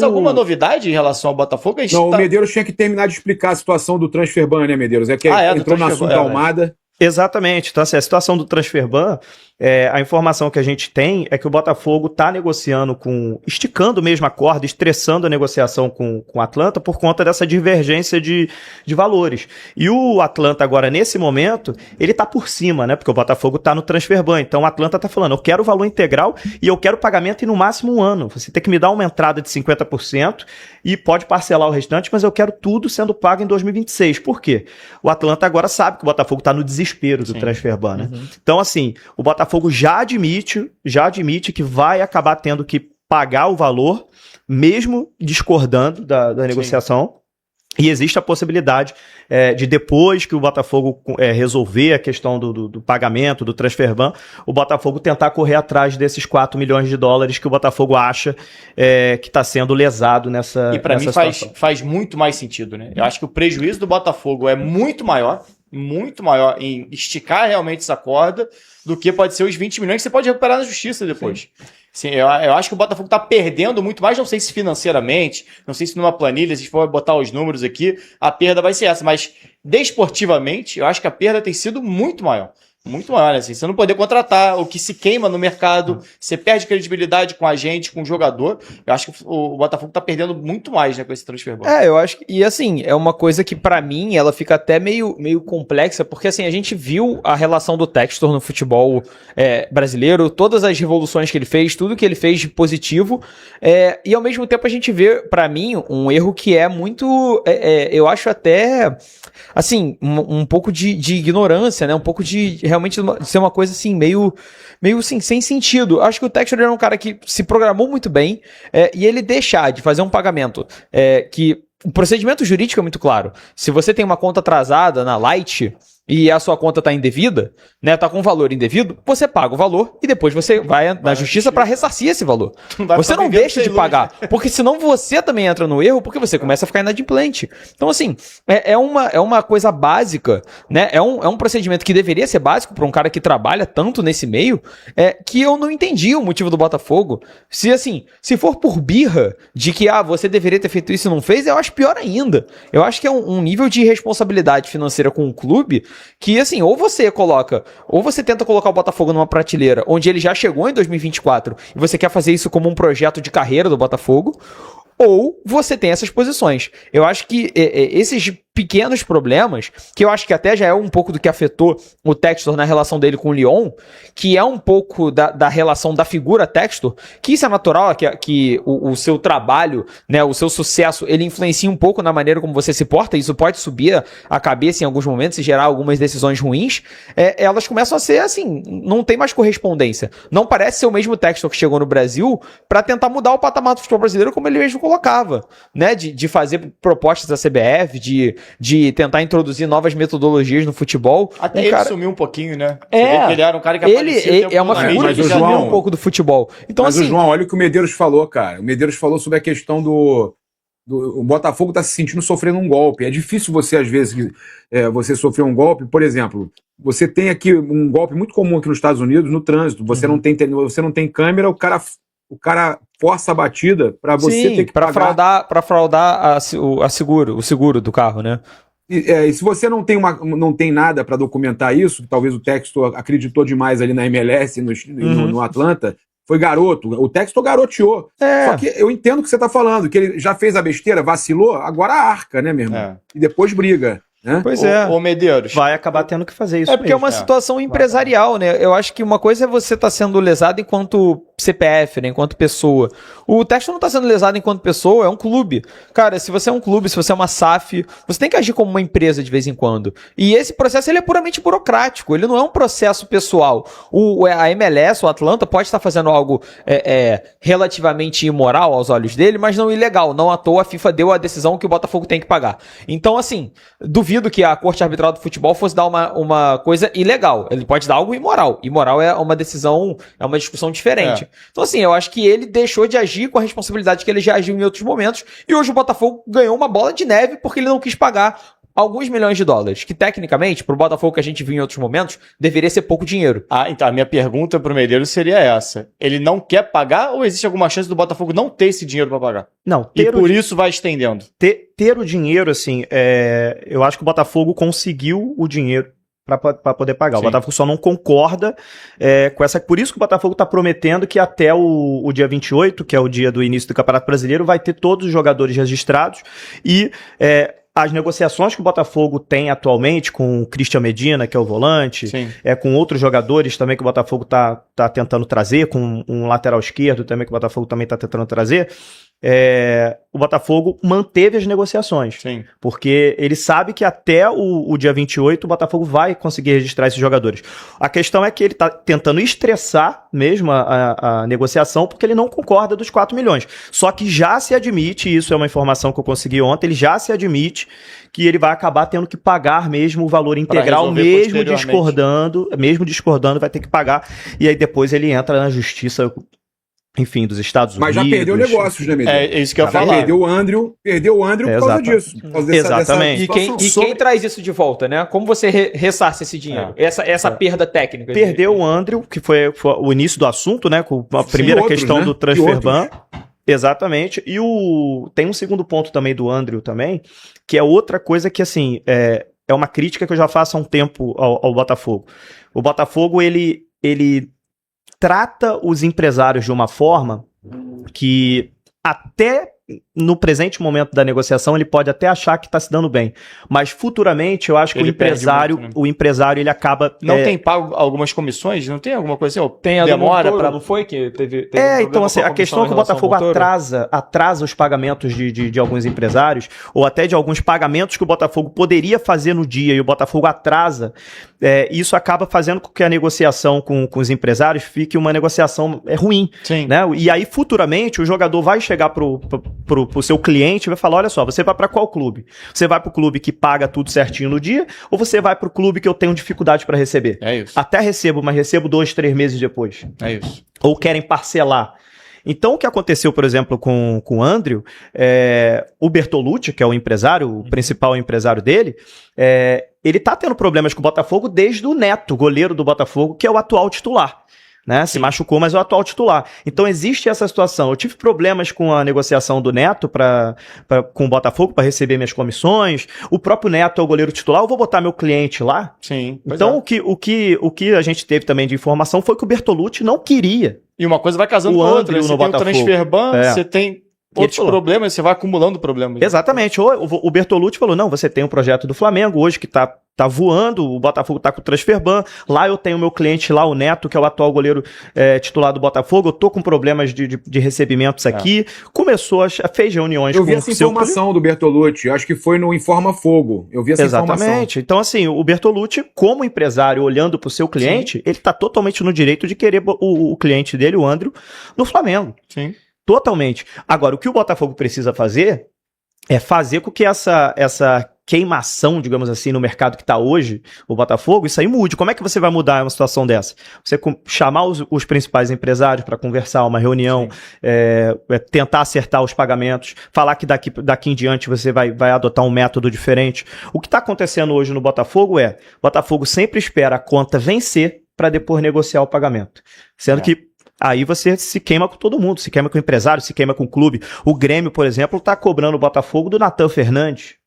alguma novidade em relação ao Botafogo? Não, o Medeiros tinha que terminar de explicar a situação do Transferban, né, Medeiros? É que entrou no assunto da Almada. Exatamente. Então, assim, a situação do Transferban, a informação que a gente tem é que o Botafogo está negociando esticando mesmo a corda, estressando a negociação com o Atlanta por conta dessa divergência de valores. E o Atlanta agora, nesse momento, ele está por cima, né? Porque o Botafogo está no Transferban. Então, o Atlanta está falando, eu quero o valor integral e eu quero pagamento em no máximo 1 ano. Você tem que me dar uma entrada de 50% e pode parcelar o restante, mas eu quero tudo sendo pago em 2026. Por quê? O Atlanta agora sabe que o Botafogo está no desespero do Transferban, né? Então, assim, o Botafogo já admite que vai acabar tendo que pagar o valor, mesmo discordando da negociação. E existe a possibilidade de depois que o Botafogo resolver a questão do pagamento, do Transferban, o Botafogo tentar correr atrás desses 4 milhões de dólares que o Botafogo acha que está sendo lesado nessa E para mim situação. faz muito mais sentido, né? Eu acho que o prejuízo do Botafogo é muito maior em esticar realmente essa corda do que pode ser os 20 milhões que você pode recuperar na justiça depois. Sim, eu acho que o Botafogo está perdendo muito mais, não sei se financeiramente, não sei se numa planilha, se for botar os números aqui, a perda vai ser essa, mas desportivamente, eu acho que a perda tem sido muito maior. Muito maior, assim. Você não poder contratar o que se queima no mercado, você perde credibilidade com a gente, com o jogador. Eu acho que o Botafogo tá perdendo muito mais, né, com esse transfer. Eu acho que, e assim, é uma coisa que pra mim ela fica até meio complexa, porque assim, a gente viu a relação do Textor no futebol brasileiro, todas as revoluções que ele fez, tudo que ele fez de positivo, e ao mesmo tempo a gente vê, pra mim, um erro que é muito, eu acho até, assim, um pouco de ignorância, né, um pouco de realmente ser uma coisa assim, meio assim, sem sentido. Acho que o Textor era um cara que se programou muito bem, e ele deixar de fazer um pagamento que o procedimento jurídico é muito claro. Se você tem uma conta atrasada na Light e a sua conta tá indevida, né, tá com valor indevido, você paga o valor e depois você vai na justiça para ressarcir esse valor. Você não deixa de pagar, porque senão você também entra no erro, porque você começa a ficar inadimplente. Então, assim, é uma coisa básica, né, é um procedimento que deveria ser básico para um cara que trabalha tanto nesse meio, que eu não entendi o motivo do Botafogo. Se for por birra de que, você deveria ter feito isso e não fez, eu acho pior ainda. Eu acho que é um nível de responsabilidade financeira com o clube que, assim, ou você tenta colocar o Botafogo numa prateleira onde ele já chegou em 2024 e você quer fazer isso como um projeto de carreira do Botafogo, ou você tem essas posições. Eu acho que esses pequenos problemas, que eu acho que até já é um pouco do que afetou o Textor na relação dele com o Lyon, que é um pouco da relação da figura Textor, que isso é natural, que o seu trabalho, né, o seu sucesso, ele influencia um pouco na maneira como você se porta, isso pode subir a cabeça em alguns momentos e gerar algumas decisões ruins, elas começam a ser assim, não tem mais correspondência. Não parece ser o mesmo Textor que chegou no Brasil para tentar mudar o patamar do futebol brasileiro como ele mesmo colocava, né, de fazer propostas da CBF, de tentar introduzir novas metodologias no futebol. Até ele sumiu um pouquinho, né? Ele era um cara que aparecia. É uma figura que já viu um pouco do futebol. Então, mas, João, olha o que o Medeiros falou, cara. O Medeiros falou sobre a questão o Botafogo tá se sentindo sofrendo um golpe. É difícil você, às vezes, você sofrer um golpe. Por exemplo, você tem aqui um golpe muito comum aqui nos Estados Unidos, no trânsito. Você não tem câmera, o cara força a batida para você ter que pagar. Para fraudar o seguro do carro, né? E se você não tem nada para documentar isso, talvez o Textor acreditou demais ali na MLS, no Atlanta, foi garoto. O Textor garoteou. Só que eu entendo o que você tá falando, que ele já fez a besteira, vacilou, agora arca, né, meu irmão? E depois briga. Né? Pois Ô Medeiros. Vai acabar tendo que fazer isso. Porque é uma situação empresarial, né? Eu acho que uma coisa é você estar sendo lesado enquanto CPF, né? Enquanto pessoa. O Textor não está sendo lesado enquanto pessoa, é um clube. Cara, se você é um clube, se você é uma SAF, você tem que agir como uma empresa de vez em quando. E esse processo, ele é puramente burocrático, ele não é um processo pessoal. A MLS, o Atlanta, pode estar fazendo algo relativamente imoral aos olhos dele, mas não ilegal. Não à toa a FIFA deu a decisão que o Botafogo tem que pagar. Então, assim, duvido que a Corte Arbitral do Futebol fosse dar uma coisa ilegal. Ele pode dar algo imoral. Imoral é uma decisão, é uma discussão diferente. Então, assim, eu acho que ele deixou de agir com a responsabilidade que ele já agiu em outros momentos, e hoje o Botafogo ganhou uma bola de neve porque ele não quis pagar alguns milhões de dólares, que tecnicamente, pro Botafogo que a gente viu em outros momentos, deveria ser pouco dinheiro. Então, a minha pergunta pro Medeiros seria essa. Ele não quer pagar ou existe alguma chance do Botafogo não ter esse dinheiro para pagar? Não, E por isso vai estendendo. ter o dinheiro, assim, eu acho que o Botafogo conseguiu o dinheiro para poder pagar. Sim. O Botafogo só não concorda com essa. Por isso que o Botafogo está prometendo que até o dia 28, que é o dia do início do Campeonato Brasileiro, vai ter todos os jogadores registrados e as negociações que o Botafogo tem atualmente com o Christian Medina, que é o volante, com outros jogadores também que o Botafogo tá tentando trazer, com um lateral esquerdo também que o Botafogo também está tentando trazer, o Botafogo manteve as negociações. Sim. Porque ele sabe que até o dia 28 o Botafogo vai conseguir registrar esses jogadores. A questão é que ele está tentando estressar mesmo a negociação porque ele não concorda dos 4 milhões. Só que já se admite, isso é uma informação que eu consegui ontem, ele já se admite que ele vai acabar tendo que pagar mesmo o valor integral, mesmo discordando, vai ter que pagar. E aí depois ele entra na justiça, enfim, dos Estados Unidos. Mas já perdeu negócios, né, Medeiros? É isso que eu ia falar. Perdeu o Andrew por causa disso. Por causa Exatamente. Quem traz isso de volta, né? Como você ressarce esse dinheiro? Essa perda técnica. Perdeu o Andrew, que foi o início do assunto, né? Com a primeira questão, né, do transfer ban. Exatamente. E tem um segundo ponto também do Andrew também, que é outra coisa que, assim, é uma crítica que eu já faço há um tempo ao Botafogo. O Botafogo, ele trata os empresários de uma forma que até no presente momento da negociação ele pode até achar que está se dando bem, mas futuramente eu acho que ele o empresário ele acaba... Não tem pago algumas comissões? Não tem alguma coisa assim? Tem a demora para... Não foi que teve então assim, a questão é que o Botafogo atrasa os pagamentos de alguns empresários, ou até de alguns pagamentos que o Botafogo poderia fazer no dia e o Botafogo atrasa. Isso acaba fazendo com que a negociação com os empresários fique uma negociação ruim. Sim. Né? E aí futuramente o jogador vai chegar pro seu cliente e vai falar, olha só, você vai para qual clube? Você vai pro clube que paga tudo certinho no dia, ou você vai pro clube que eu tenho dificuldade para receber? É isso. Até recebo, mas recebo 2, 3 meses depois. É isso. Ou querem parcelar. Então, o que aconteceu, por exemplo, com o Andrew, o Bertolucci, que é o empresário, o principal empresário dele, ele tá tendo problemas com o Botafogo desde o Neto, goleiro do Botafogo, que é o atual titular. Né? Se machucou, mas é o atual titular. Então existe essa situação. Eu tive problemas com a negociação do Neto com o Botafogo para receber minhas comissões. O próprio Neto é o goleiro titular. Eu vou botar meu cliente lá. Sim. Então o que a gente teve também de informação foi que o Bertolucci não queria. E uma coisa vai casando com a outra. Você tem o transfer ban, você tem outros problemas, você vai acumulando problemas. Exatamente. O Bertolucci falou, não, você tem um projeto do Flamengo hoje que tá voando, o Botafogo tá com o transfer ban, lá eu tenho meu cliente lá, o Neto, que é o atual goleiro titular do Botafogo, eu tô com problemas de recebimentos aqui, fez reuniões com o Eu vi essa informação do Bertolucci, acho que foi no Informa Fogo, eu vi essa informação. Exatamente, então assim, o Bertolucci, como empresário, olhando pro seu cliente, ele tá totalmente no direito de querer o cliente dele, o Andrew, no Flamengo. Sim. Totalmente. Agora, o que o Botafogo precisa fazer é fazer com que essa queimação, digamos assim, no mercado que está hoje, o Botafogo, isso aí mude. Como é que você vai mudar uma situação dessa? Você chamar os principais empresários para conversar, uma reunião, tentar acertar os pagamentos, falar que daqui em diante você vai adotar um método diferente. O que está acontecendo hoje no Botafogo o Botafogo sempre espera a conta vencer para depois negociar o pagamento. Sendo que aí você se queima com todo mundo, se queima com o empresário, se queima com o clube. O Grêmio, por exemplo, está cobrando o Botafogo do Natan Fernandes.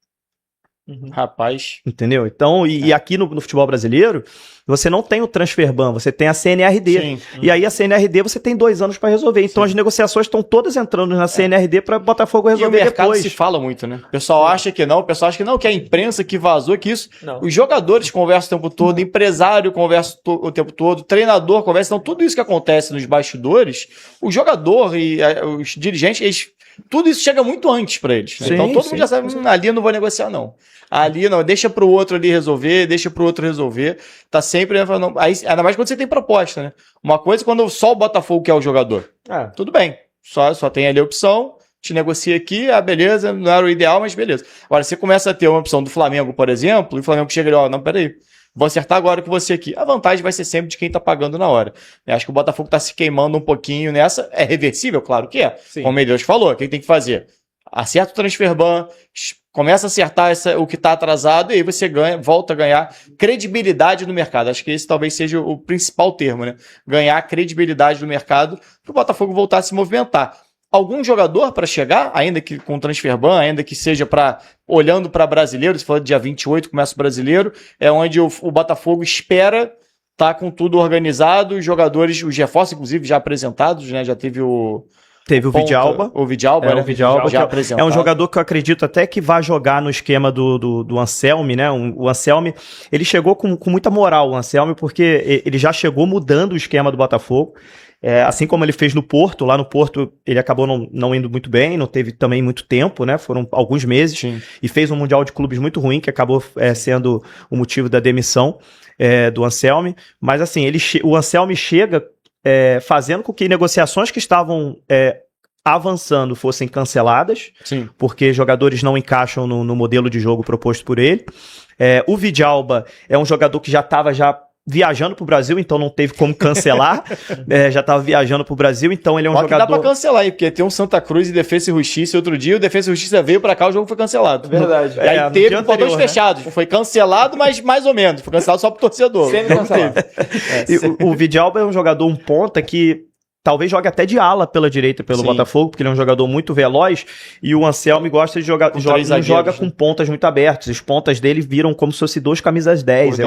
Rapaz. Entendeu? Então, e aqui no futebol brasileiro, você não tem o transfer ban, você tem a CNRD. Sim. E aí a CNRD você tem 2 anos para resolver. Então as negociações estão todas entrando na CNRD para Botafogo resolver depois. E o mercado depois. se fala muito, né? O pessoal acha que não, o pessoal acha que não, que a imprensa que vazou, que isso. Não. Os jogadores conversam o tempo todo, empresário conversa o tempo todo, treinador conversa. Então tudo isso que acontece nos bastidores, o jogador e os dirigentes, tudo isso chega muito antes para eles. Né? Sim, Então todo mundo já sabe, ali eu não vou negociar não. Ali não, deixa pro outro ali resolver, tá sempre, aí, ainda mais quando você tem proposta, né? Uma coisa quando só o Botafogo quer o jogador. Tudo bem, só tem ali a opção, te negocia aqui, beleza, não era o ideal, mas beleza. Agora, você começa a ter uma opção do Flamengo, por exemplo, e o Flamengo chega ali, não, peraí, vou acertar agora com você aqui. A vantagem vai ser sempre de quem tá pagando na hora. Eu acho que o Botafogo tá se queimando um pouquinho nessa, é reversível, claro que é. Sim. Como o Medeiros falou, o que tem que fazer? Acerta o transfer ban, começa a acertar o que está atrasado e aí você volta a ganhar credibilidade no mercado. Acho que esse talvez seja o principal termo, né? Ganhar credibilidade no mercado para o Botafogo voltar a se movimentar. Algum jogador para chegar, ainda que com transfer ban, ainda que seja olhando para brasileiro, se for dia 28 começa o brasileiro, é onde o Botafogo espera tá com tudo organizado, os jogadores, os reforços inclusive já apresentados, né? Já teve o Vidalba. O Vidalba, né? O Vidalba já apresentado. É um jogador que eu acredito até que vai jogar no esquema do Anselmi, né? O Anselmi, ele chegou com muita moral, o Anselmi, porque ele já chegou mudando o esquema do Botafogo. Assim como ele fez no Porto, lá no Porto ele acabou não indo muito bem, não teve também muito tempo, né? Foram alguns meses. Sim. E fez um Mundial de Clubes muito ruim, que acabou sendo o motivo da demissão do Anselmi. Mas assim, o Anselmi chega fazendo com que negociações que estavam avançando fossem canceladas, sim, porque jogadores não encaixam no modelo de jogo proposto por ele. O Vidalba é um jogador que já estava viajando pro Brasil, então não teve como cancelar. Já estava viajando pro Brasil, então ele é um jogador... Dá pra cancelar aí, porque tem um Santa Cruz e Defensa e Justiça. Outro dia o Defensa e Justiça veio pra cá, o jogo foi cancelado. Verdade. E aí teve portões fechados. Foi cancelado, mas mais ou menos. Foi cancelado só pro torcedor. Sempre cancelado. O Vidalba é um jogador, um ponta que talvez jogue até de ala pela direita pelo Botafogo, porque ele é um jogador muito veloz, e o Anselmi gosta de jogar, não joga com pontas muito abertas. As pontas dele viram como se fosse 2 camisas 10. É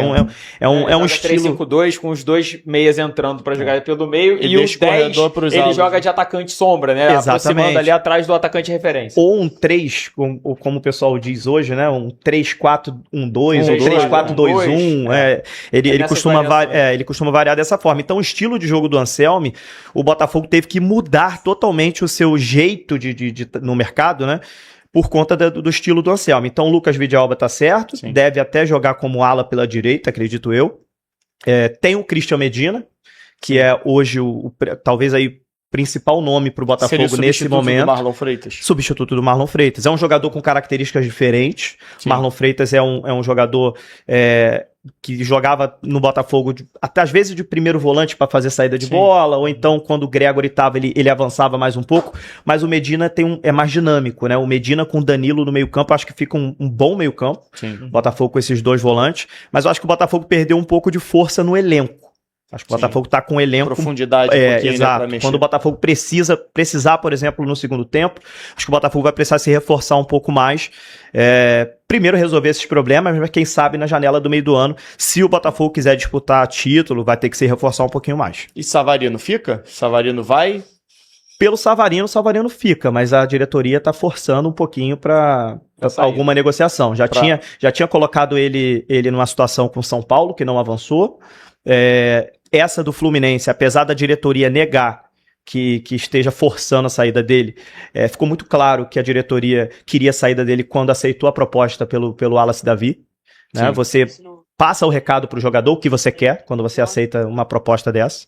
um estilo 3-5-2 com os 2 meias entrando para jogar pelo meio e o 10 ele joga de atacante sombra, né? Exatamente. Aproximando ali atrás do atacante referência. Ou um 3, como o pessoal diz hoje, né? Um 3-4-1-2 ou 3-4-2-1. Ele costuma variar dessa forma. Então o estilo de jogo do Anselmi, o Botafogo teve que mudar totalmente o seu jeito no mercado, né? Por conta do estilo do Anselmi. Então o Lucas Vidalba tá certo, sim, deve até jogar como ala pela direita, acredito eu. Tem o Christian Medina, que é hoje talvez aí principal nome para o Botafogo nesse momento. Do Marlon Freitas. Substituto do Marlon Freitas. É um jogador com características diferentes. Sim. Marlon Freitas é um jogador que jogava no Botafogo até às vezes de primeiro volante para fazer saída de bola, ou então quando o Gregory estava ele avançava mais um pouco, mas o Medina é mais dinâmico, né? O Medina com o Danilo no meio campo, acho que fica um bom meio campo, o Botafogo com esses 2 volantes, mas eu acho que o Botafogo perdeu um pouco de força no elenco. Acho que o Botafogo tá com elenco... Profundidade um pouquinho, exato. Né, quando o Botafogo precisar, por exemplo, no segundo tempo, acho que o Botafogo vai precisar se reforçar um pouco mais. Primeiro resolver esses problemas, mas quem sabe na janela do meio do ano, se o Botafogo quiser disputar título, vai ter que se reforçar um pouquinho mais. E Savarino fica? Savarino vai? Pelo Savarino, o Savarino fica, mas a diretoria tá forçando um pouquinho para alguma negociação. Já tinha colocado ele numa situação com o São Paulo, que não avançou. Essa do Fluminense, apesar da diretoria negar que esteja forçando a saída dele, ficou muito claro que a diretoria queria a saída dele quando aceitou a proposta pelo Wallace Davi, né? Você passa o recado para o jogador, o que você quer, quando você aceita uma proposta dessa,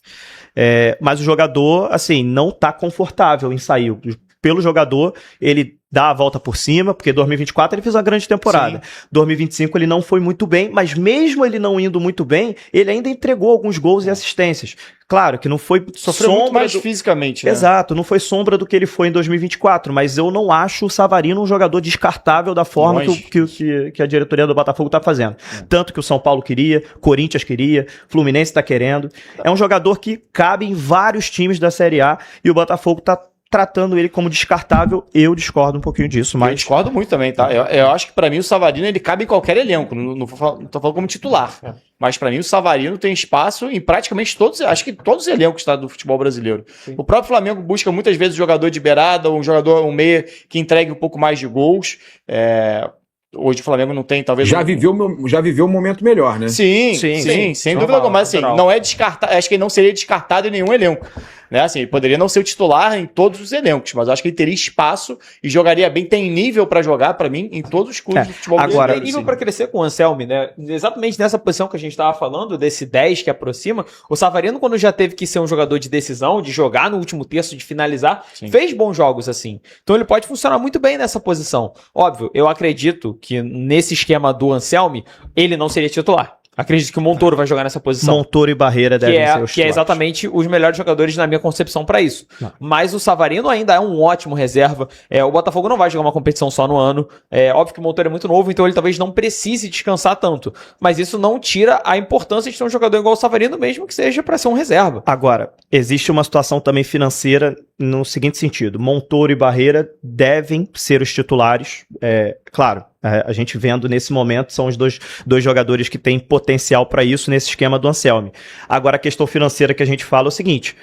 mas o jogador, assim, não está confortável em sair. Pelo jogador, ele dá a volta por cima, porque 2024 ele fez uma grande temporada. Sim. 2025 ele não foi muito bem, mas mesmo ele não indo muito bem, ele ainda entregou alguns gols e assistências. Claro que não foi sofreu muito mais fisicamente, né? Exato, não foi sombra do que ele foi em 2024, mas eu não acho o Savarino um jogador descartável da forma que a diretoria do Botafogo tá fazendo. Tanto que o São Paulo queria, Corinthians queria, Fluminense tá querendo. É um jogador que cabe em vários times da Série A e o Botafogo tá tratando ele como descartável. Eu discordo um pouquinho disso, mas... Eu discordo muito também, tá? Eu acho que pra mim o Savarino, ele cabe em qualquer elenco, não tô falando como titular, mas pra mim o Savarino tem espaço em praticamente todos, acho que todos os elencos, tá, do futebol brasileiro. Sim. O próprio Flamengo busca muitas vezes um jogador de beirada, um meia que entregue um pouco mais de gols. Hoje o Flamengo não tem, talvez... Já viveu um momento melhor, né? Sim, sem dúvida alguma. Mas assim, não é descartado, acho que ele não seria descartado em nenhum elenco. Né? Assim, ele poderia não ser o titular em todos os elencos, mas acho que ele teria espaço e jogaria bem, tem nível para jogar, para mim, em todos os clubes do futebol brasileiro. Tem nível para crescer com o Anselmi, né? Exatamente nessa posição que a gente estava falando, desse 10 que aproxima, o Savarino, quando já teve que ser um jogador de decisão, de jogar no último terço, de finalizar, fez bons jogos assim. Então ele pode funcionar muito bem nessa posição. Óbvio, eu acredito que nesse esquema do Anselmi, ele não seria titular. Acredito que o Montoro vai jogar nessa posição. Montoro e Barreira devem ser os Que é exatamente os melhores jogadores na minha concepção para isso. Não. Mas o Savarino ainda é um ótimo reserva. O Botafogo não vai jogar uma competição só no ano. Óbvio que o Montoro é muito novo, então ele talvez não precise descansar tanto. Mas isso não tira a importância de ter um jogador igual o Savarino, mesmo que seja para ser um reserva. Agora, existe uma situação também financeira no seguinte sentido. Montoro e Barreira devem ser os titulares. Claro, a gente vendo nesse momento são os dois jogadores que têm potencial para isso nesse esquema do Anselmi. Agora, a questão financeira que a gente fala é o seguinte: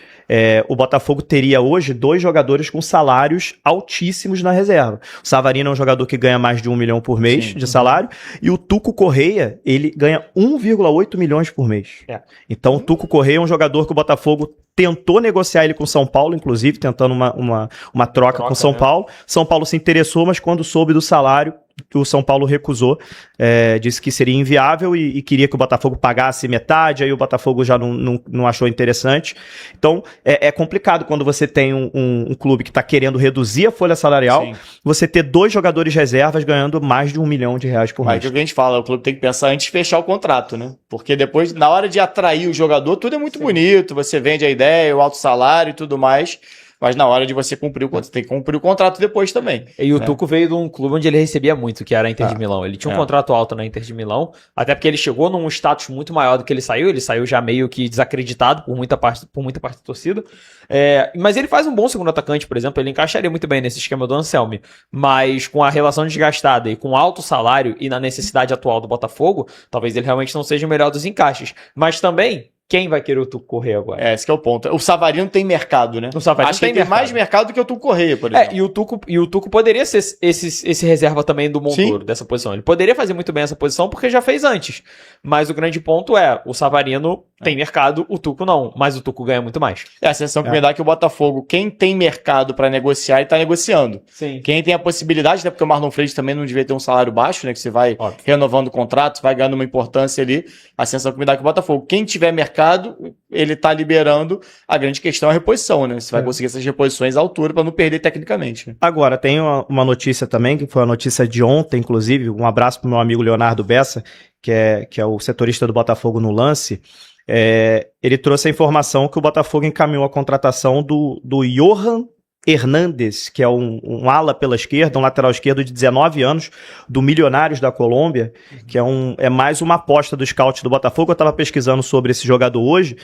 o Botafogo teria hoje 2 jogadores com salários altíssimos na reserva. O Savarino é um jogador que ganha mais de 1 milhão por mês de salário, e o Tuco Correia, ele ganha 1,8 milhões por mês. Então, o Tuco Correia é um jogador que o Botafogo tentou negociar ele com o São Paulo, inclusive, tentando uma troca com o São Paulo. São Paulo se interessou, mas quando soube do salário, o São Paulo recusou, disse que seria inviável e queria que o Botafogo pagasse metade, aí o Botafogo já não achou interessante. Então, é complicado quando você tem um clube que está querendo reduzir a folha salarial, você ter 2 jogadores reservas ganhando mais de R$1 milhão por mês. Mas o que a gente fala, o clube tem que pensar antes de fechar o contrato, né? Porque depois, na hora de atrair o jogador, tudo é muito bonito, você vende a ideia, o alto salário e tudo mais, mas na hora de você cumprir o contrato, tem que cumprir o contrato depois também. E o Tuco veio de um clube onde ele recebia muito, que era a Inter de Milão. Ele tinha um contrato alto na Inter de Milão, até porque ele chegou num status muito maior do que ele saiu já meio que desacreditado por muita parte da torcida. Mas ele faz um bom segundo atacante, por exemplo, ele encaixaria muito bem nesse esquema do Anselmi, mas com a relação desgastada e com alto salário e na necessidade atual do Botafogo, talvez ele realmente não seja o melhor dos encaixes. Mas também, quem vai querer o Tuco Correia agora? Esse que é o ponto. O Savarino tem mercado, né? O Savarino Acho que ele tem mais mercado do que o Tuco Correia, por exemplo. E o Tuco poderia ser esse reserva também do Montoro, dessa posição. Ele poderia fazer muito bem essa posição porque já fez antes. Mas o grande ponto o Savarino tem mercado, o Tuco não. Mas o Tuco ganha muito mais. A sensação que me dá é que o Botafogo, quem tem mercado para negociar, ele tá negociando. Sim. Quem tem a possibilidade, até porque o Marlon Freitas também não devia ter um salário baixo, né? Que você vai renovando o contrato, vai ganhando uma importância ali. A sensação que me dá é que o Botafogo, quem tiver mercado, ele tá liberando. A grande questão é a reposição, né? Você vai conseguir essas reposições à altura para não perder tecnicamente. Né? Agora, tem uma notícia também, que foi a notícia de ontem, inclusive. Um abraço pro meu amigo Leonardo Bessa, que é o setorista do Botafogo no Lance. Ele trouxe a informação que o Botafogo encaminhou a contratação do Johan Hernández, que é um ala pela esquerda, um lateral esquerdo de 19 anos, do Milionários da Colômbia, que é mais uma aposta do scout do Botafogo. Eu estava pesquisando sobre esse jogador hoje.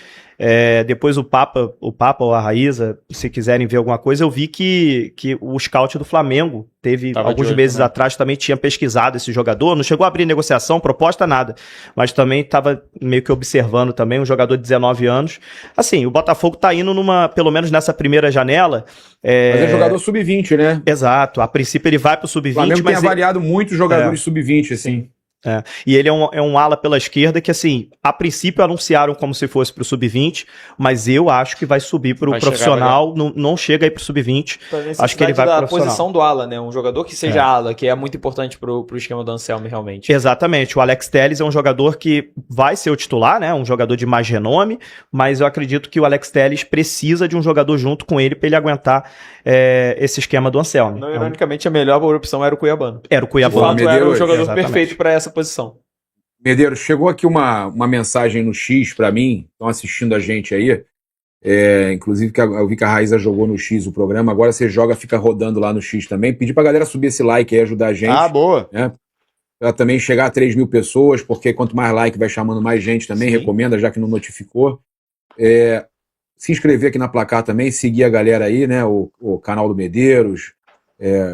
Depois o Papa ou a Raíza, se quiserem ver alguma coisa, eu vi que o scout do Flamengo teve alguns meses atrás, também tinha pesquisado esse jogador, não chegou a abrir negociação, proposta, nada, mas também estava meio que observando também um jogador de 19 anos. Assim, o Botafogo tá indo pelo menos nessa primeira janela. Mas é jogador sub-20, né? Exato, a princípio ele vai pro sub-20. O Flamengo tem avaliado muitos jogadores sub-20, assim. E ele é um ala pela esquerda que, assim, a princípio anunciaram como se fosse pro sub-20, mas eu acho que vai subir pro profissional, não chega aí pro sub-20, acho que ele vai pro profissional. Posição do ala, né? Um jogador que seja ala, que é muito importante pro esquema do Anselmi, realmente. Exatamente, o Alex Telles é um jogador que vai ser o titular, né? Um jogador de mais renome, mas eu acredito que o Alex Telles precisa de um jogador junto com ele para ele aguentar esse esquema do Anselmi. Não, ironicamente, a melhor opção era o Cuiabano. Era o Cuiabano. De fato, era o jogador perfeito para essa posição. Medeiros, chegou aqui uma mensagem no X para mim, estão assistindo a gente aí, inclusive que eu vi que a Raíza jogou no X o programa, agora você joga, fica rodando lá no X também, pedir pra galera subir esse like aí, ajudar a gente. Boa! Né, pra também chegar a 3 mil pessoas, porque quanto mais like vai chamando mais gente também, recomenda, já que não notificou. Se inscrever aqui na Placar também, seguir a galera aí, né, o canal do Medeiros,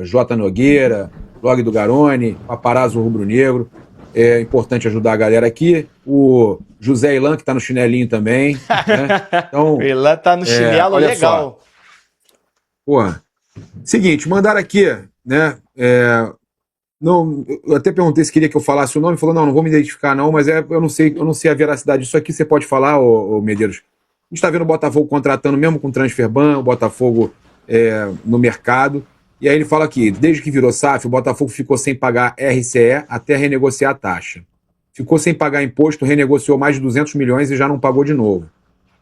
J. Nogueira, blog do Garone, Paparazzo Rubro Negro. É importante ajudar a galera aqui. O José Ilan, que tá no chinelinho também. Né? Então, o Ilan tá no chinelo legal. Porra. Seguinte, mandaram aqui, né? Não, eu até perguntei se queria que eu falasse o nome. Falou, não vou me identificar não, mas eu não sei a veracidade disso aqui. Você pode falar, ô Medeiros? A gente tá vendo o Botafogo contratando mesmo com Transferban, o Botafogo no mercado. E aí ele fala aqui, desde que virou SAF, o Botafogo ficou sem pagar RCE até renegociar a taxa. Ficou sem pagar imposto, renegociou mais de 200 milhões e já não pagou de novo.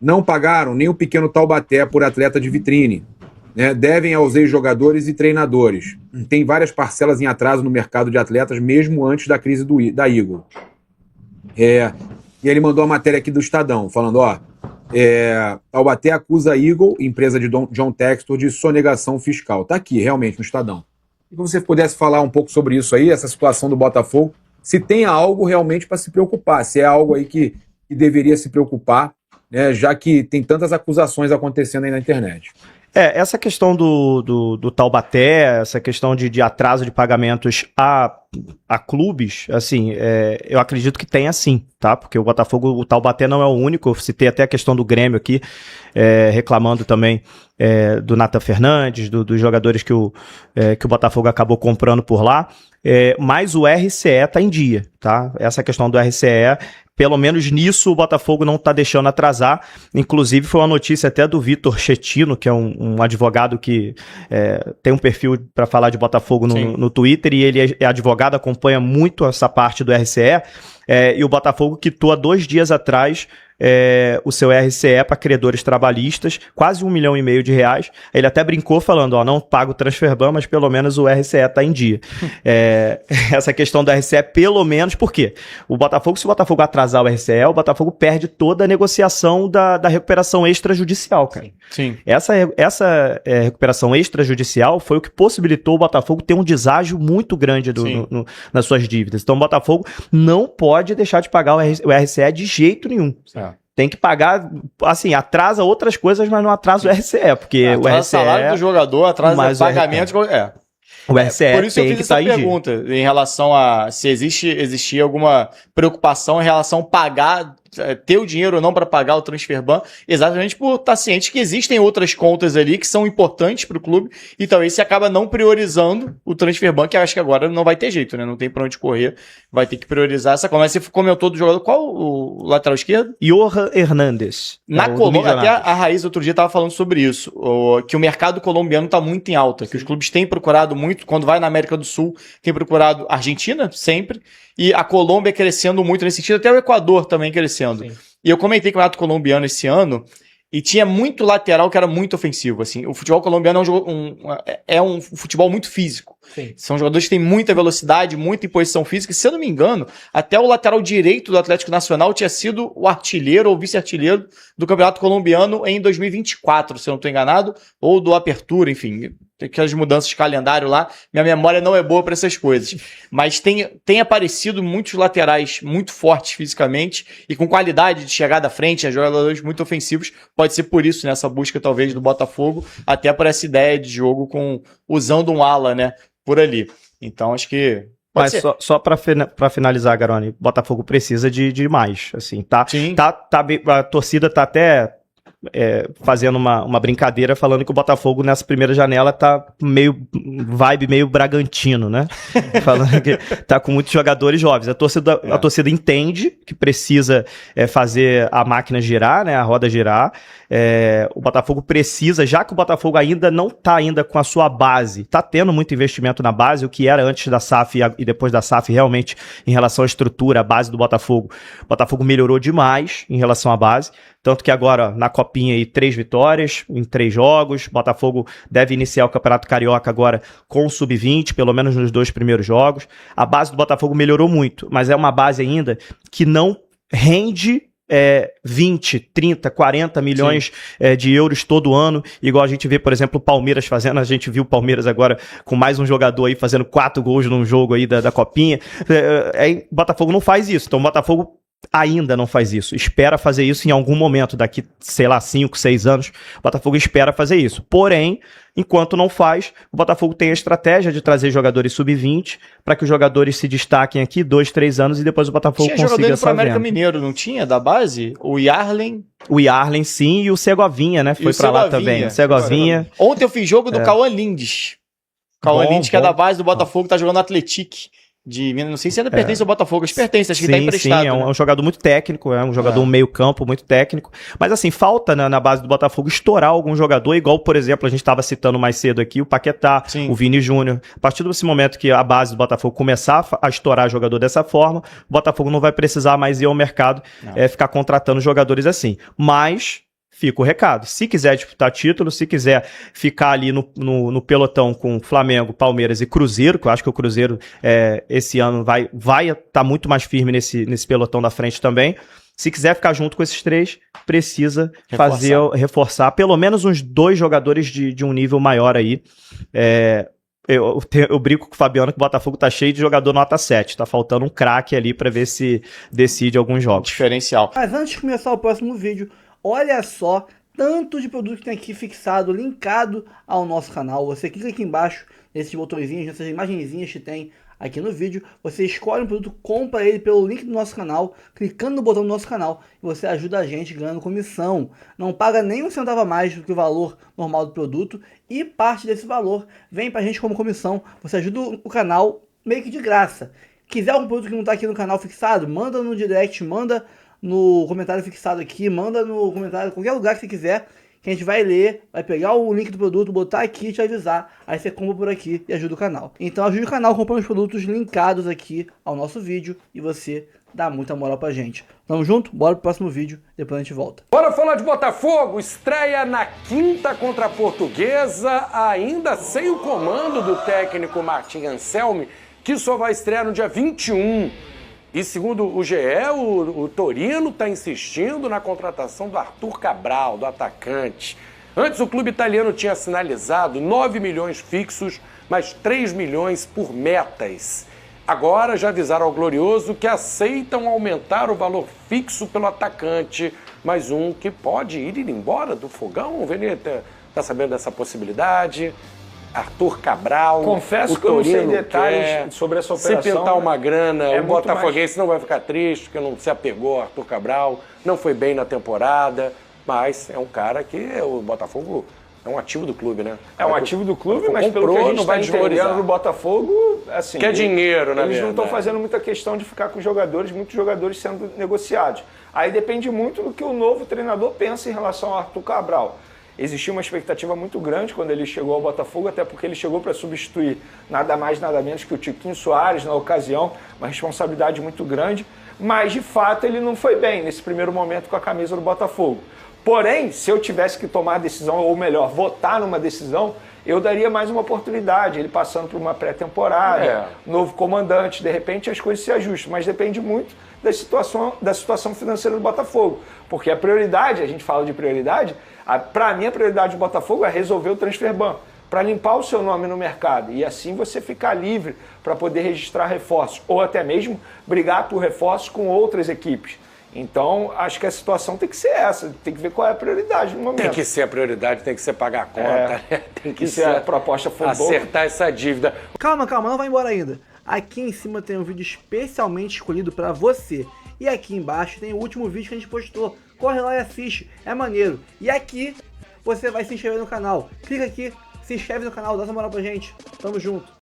Não pagaram nem o pequeno Taubaté por atleta de vitrine. Né? Devem aos ex-jogadores e treinadores. Tem várias parcelas em atraso no mercado de atletas, mesmo antes da crise da Eagle. E ele mandou a matéria aqui do Estadão, falando, Taubaté acusa a Eagle, empresa de John Textor, de sonegação fiscal. Tá aqui, realmente, no Estadão. Se você pudesse falar um pouco sobre isso aí, essa situação do Botafogo, se tem algo realmente para se preocupar, se é algo aí que deveria se preocupar, né, já que tem tantas acusações acontecendo aí na internet. Essa questão do Taubaté, essa questão de atraso de pagamentos a clubes, assim, eu acredito que tem sim, tá? Porque o Taubaté não é o único, eu citei até a questão do Grêmio aqui, reclamando também do Nathan Fernandes, dos jogadores que o Botafogo acabou comprando por lá, mas o RCE tá em dia, tá? Essa questão do RCE, pelo menos nisso o Botafogo não está deixando atrasar. Inclusive foi uma notícia até do Vitor Chettino, que é um advogado que tem um perfil para falar de Botafogo no Twitter, e ele é advogado, acompanha muito essa parte do RCE, e o Botafogo quitou há 2 dias atrás o seu RCE para credores trabalhistas, quase R$1,5 milhão de reais. Ele até brincou falando, não pago o Transferban, mas pelo menos o RCE está em dia. Essa questão do RCE, pelo menos, por quê? Se o Botafogo atrasar o RCE, o Botafogo perde toda a negociação da recuperação extrajudicial, cara. Sim. Essa recuperação extrajudicial foi o que possibilitou o Botafogo ter um deságio muito grande nas suas dívidas. Então o Botafogo não pode deixar de pagar o RCE de jeito nenhum. Tem que pagar, assim, atrasa outras coisas, mas não atrasa o RCE, porque o RCE... salário do jogador, atrasa pagamento... O RCE por isso eu fiz essa pergunta em relação a se existia alguma preocupação em relação a pagar, ter o dinheiro ou não para pagar o Transferban, exatamente por estar ciente que existem outras contas ali que são importantes para o clube, e talvez você acaba não priorizando o Transferban, que eu acho que agora não vai ter jeito, né? Não tem para onde correr, vai ter que priorizar essa conta. Mas você comentou do jogador, qual o lateral esquerdo? Johan Hernandes. Na Colômbia, até a Raiz outro dia estava falando sobre isso, que o mercado colombiano está muito em alta, que os clubes têm procurado muito, quando vai na América do Sul, tem procurado Argentina, sempre, e a Colômbia crescendo muito nesse sentido, até o Equador também crescendo. Sim. E eu comentei com o campeonato colombiano esse ano, e tinha muito lateral que era muito ofensivo, assim. O futebol colombiano é um futebol muito físico. Sim. São jogadores que têm muita velocidade, muita imposição física, e se eu não me engano, até o lateral direito do Atlético Nacional tinha sido o artilheiro ou vice-artilheiro do campeonato colombiano em 2024, se eu não estou enganado, ou do Apertura, enfim... Aquelas mudanças de calendário lá, minha memória não é boa para essas coisas. Mas tem aparecido muitos laterais muito fortes fisicamente e com qualidade de chegada à frente, jogadores muito ofensivos. Pode ser por isso, nessa busca talvez do Botafogo, até por essa ideia de jogo usando um ala, né, por ali. Então acho que... Mas só para finalizar, Garoni, o Botafogo precisa de mais, assim, tá? Sim. A torcida tá até... fazendo uma brincadeira, falando que o Botafogo nessa primeira janela tá vibe meio Bragantino, né? Falando que tá com muitos jogadores jovens. A torcida entende que precisa fazer a máquina girar, né? A roda girar. O Botafogo precisa, já que o Botafogo ainda não tá com a sua base, tá tendo muito investimento na base, o que era antes da SAF e depois da SAF, realmente, em relação à estrutura, a base do Botafogo. O Botafogo melhorou demais em relação à base. Tanto que agora, na Copinha aí, 3 vitórias em 3 jogos. Botafogo deve iniciar o Campeonato Carioca agora com o Sub-20, pelo menos nos 2 primeiros jogos. A base do Botafogo melhorou muito, mas é uma base ainda que não rende 20, 30, 40 milhões de euros todo ano, igual a gente vê, por exemplo, o Palmeiras fazendo. A gente viu o Palmeiras agora com mais um jogador aí fazendo 4 gols num jogo aí da Copinha. O Botafogo não faz isso, então o Botafogo ainda não faz isso, espera fazer isso em algum momento, daqui, sei lá, 5, 6 anos, o Botafogo espera fazer isso. Porém, enquanto não faz, o Botafogo tem a estratégia de trazer jogadores sub-20 para que os jogadores se destaquem aqui 2, 3 anos e depois o Botafogo consiga essa venda. Tinha jogador pro América Mineiro, não tinha, da base? O Yarlen, sim, e o Segovinha, né? Foi para lá também. Segovinha. Ontem eu fiz jogo do Cauã Lindes. Cauã Lindes, que é da base do Botafogo, tá jogando no Atlético. Não sei se ainda pertence ao Botafogo, acho que tá emprestado. Sim, é um jogador muito técnico, é um jogador meio campo muito técnico, mas assim, falta na base do Botafogo estourar algum jogador, igual, por exemplo, a gente estava citando mais cedo aqui, o Paquetá, o Vini Júnior. A partir desse momento que a base do Botafogo começar a estourar jogador dessa forma, o Botafogo não vai precisar mais ir ao mercado ficar contratando jogadores assim. Mas... fica o recado. Se quiser disputar título, se quiser ficar ali no pelotão com Flamengo, Palmeiras e Cruzeiro, que eu acho que o Cruzeiro esse ano vai estar muito mais firme nesse pelotão da frente também, Se quiser ficar junto com esses 3, precisa reforçar pelo menos uns 2 jogadores de um nível maior aí. Eu brinco com o Fabiano que o Botafogo tá cheio de jogador nota 7. Tá faltando um craque ali pra ver se decide alguns jogos. Diferencial. Mas antes de começar o próximo vídeo, olha só tanto de produto que tem aqui fixado, linkado ao nosso canal. Você clica aqui embaixo nesses botõezinhos, nessas imagenzinhas que tem aqui no vídeo. Você escolhe um produto, compra ele pelo link do nosso canal, clicando no botão do nosso canal, e você ajuda a gente ganhando comissão. Não paga nem um centavo a mais do que o valor normal do produto, e parte desse valor vem pra gente como comissão. Você ajuda o canal meio que de graça. Quiser algum produto que não tá aqui no canal fixado, manda no direct, manda no comentário fixado aqui, manda no comentário, qualquer lugar que você quiser, que a gente vai ler, vai pegar o link do produto, botar aqui e te avisar. Aí você compra por aqui e ajuda o canal. Então ajude o canal comprando os produtos linkados aqui ao nosso vídeo e você dá muita moral pra gente. Tamo junto? Bora pro próximo vídeo, depois a gente volta. Bora falar de Botafogo, estreia na quinta contra a Portuguesa, ainda sem o comando do técnico Martim Anselmi, que só vai estrear no dia 21. E segundo o GE, o Torino está insistindo na contratação do Arthur Cabral, do atacante. Antes o clube italiano tinha sinalizado 9 milhões fixos, mais 3 milhões por metas. Agora já avisaram ao Glorioso que aceitam aumentar o valor fixo pelo atacante, mais um que pode ir embora do Fogão. O Veneta está sabendo dessa possibilidade? Arthur Cabral. Confesso que eu não sei detalhes sobre essa operação. Se pintar uma grana, o Botafoguense mais... não vai ficar triste, porque não se apegou ao Arthur Cabral, não foi bem na temporada, mas é um cara que o Botafogo é um ativo do clube, né? É um ativo do clube, mas pelo que a gente está entendendo no Botafogo, assim... Que é dinheiro, né? Eles não estão fazendo muita questão de ficar com jogadores, muitos jogadores sendo negociados. Aí depende muito do que o novo treinador pensa em relação ao Arthur Cabral. Existia uma expectativa muito grande quando ele chegou ao Botafogo, até porque ele chegou para substituir nada mais, nada menos que o Tiquinho Soares na ocasião, uma responsabilidade muito grande, mas de fato ele não foi bem nesse primeiro momento com a camisa do Botafogo. Porém, se eu tivesse que tomar a decisão, ou melhor, votar numa decisão, eu daria mais uma oportunidade, ele passando por uma pré-temporada, novo comandante, de repente as coisas se ajustam, mas depende muito da situação financeira do Botafogo, porque a prioridade, a gente fala de prioridade, para mim a prioridade do Botafogo é resolver o transfer ban, para limpar o seu nome no mercado e assim você ficar livre para poder registrar reforços, ou até mesmo brigar por reforços com outras equipes. Então, acho que a situação tem que ser essa, tem que ver qual é a prioridade no momento. Tem que ser a prioridade, tem que ser pagar a conta, né? Tem que ser a proposta for acertar essa dívida. Calma, não vai embora ainda. Aqui em cima tem um vídeo especialmente escolhido para você. E aqui embaixo tem o último vídeo que a gente postou. Corre lá e assiste, é maneiro. E aqui você vai se inscrever no canal. Clica aqui, se inscreve no canal, dá essa moral pra gente. Tamo junto.